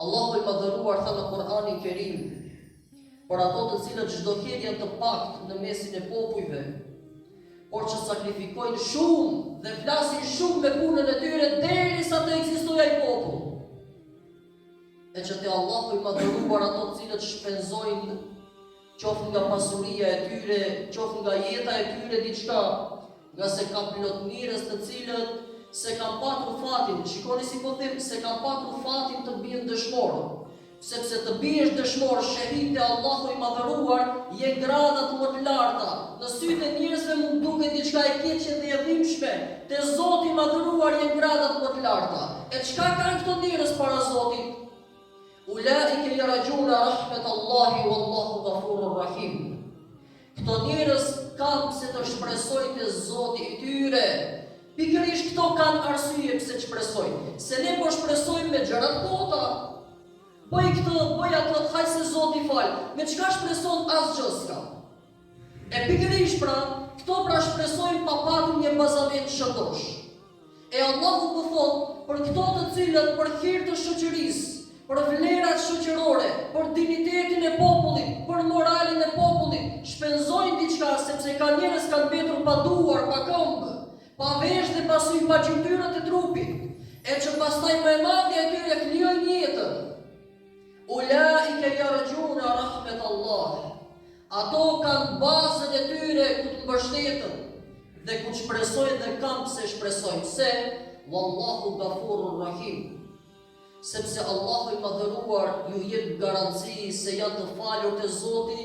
Allahu i madhëruar tha në Kur'anin Kerim për ato të cilët çdo herë janë të pakt në mesin e popujve, por që sakrifikojnë shumë dhe flasin shumë me punën e tyre derisa të ekzistojë ai popull. E që te Allahu i madhëruar ato të cilët shpenzojnë qoftë nga pasuria e tyre, qoftë nga jeta e tyre diçka, nga se ka plot njerëz të cilët se kanë patur fatin, shikoni si po them, se kanë patur fatin të bien dëshmor, sepse të biesh dëshmor shahid te Allahu i madhëruar je gradat më të larta. Në sytë e njerëzve mund duket diçka e keqe dhe e dhimbshme, te Zoti i madhëruar je gradat më të larta. E çka kanë këto njerëz para Zotit? Ulaike yarjuna rahmetallahi wallahu ghafurur rahim. Këto njerëz kanë se të shpresojnë te Zoti i tyre. Pikërisht këto kanë arsye pse shpresojnë. Se ne po shpresojmë me gjëra të kota. Bëj këtë, bëj atë, haj se Zoti fal. Me çka shpreson asgjë s'ka. E pikërisht pra, këto pra shpresojnë pa patur një bazament shëndosh. E Allahu po thot për këto të cilët për hir të shoqërisë, për vlerat shoqërore, për dignitetin e popullit, për moralin e popullit, shpenzojnë diçka sepse ka njerëz kanë mbetur pa duar, pa këmbë, pa vesh dhe pasoj pa gjymtyrët e trupit, e që pastaj më e madhja e tyre klijojnë jetën. Ulaike yarjuna rahmetallah. Ato kanë bazën e tyre ku të mbështeten dhe ku shpresojnë dhe kanë pse shpresojnë. Se wallahu ghafurur rahim. Sepse Allahu i madhëruar ju jep garanci se janë të falur te Zoti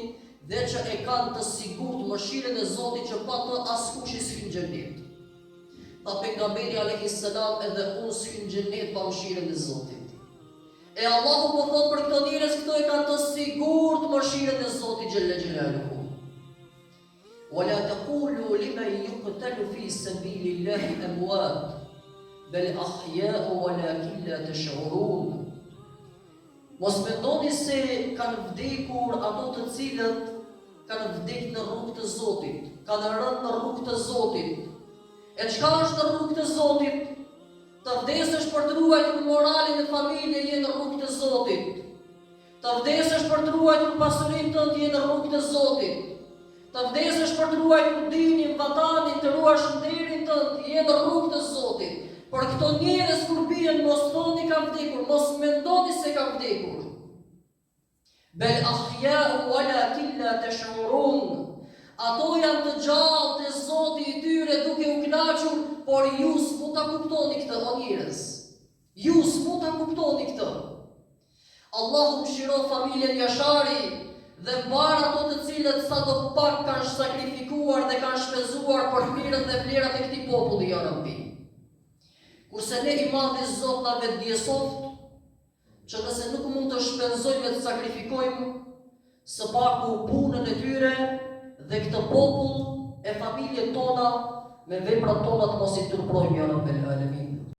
dhe që e kanë të sigurt mëshirën e Zotit që pa të askush i s'hyn xhenet. Tha pejgamberi alayhis salam edhe unë s'hyn xhenet pa mëshirën e Zotit. E Allahu po thot për këto njerëz këto e kanë të sigurt mëshirën e Zotit xhelle xhelaluhu. Wala taqulu liman yuqtalu fi sabilillahi amwat bel ahya'u walakin la tash'urun. Mos mendoni se kanë vdekur ato të cilët kanë vdekur në rrugë të Zotit, kanë rënë në rrugë të Zotit. E çka është në rrugë të Zotit? Të vdesësh për të ruajtur moralin e familjes je në rrugë të Zotit. Të vdesësh për të ruajtur pasurinë tënde je në rrugë të Zotit. Të vdesësh për të ruajtur dinin, vatanin, të ruash nderin tënd je në rrugë të Zotit. Por këto njerëz kur bien mos thoni kanë vdekur, mos mendoni se kanë vdekur. Bel ahya'u walakin la tash'urun. Ato janë të gjallë te Zoti i tyre duke u kënaqur, por ju s'mund ta kuptoni këtë o njerëz. Ju s'mund ta kuptoni këtë. Allahu mëshiron familjen Jashari dhe mbar ato të cilët sadopak kanë sakrifikuar dhe kanë shpenzuar për mirën dhe vlerat e këtij populli ya Rabbi. Kurse ne i madhi Zot na vetë diesoft, që nëse nuk mund të shpenzojmë të sakrifikojmë, së paku punën e tyre dhe këtë popull e familjen tona me veprat tona të mos i turprojmë ya Rabbel Alamin.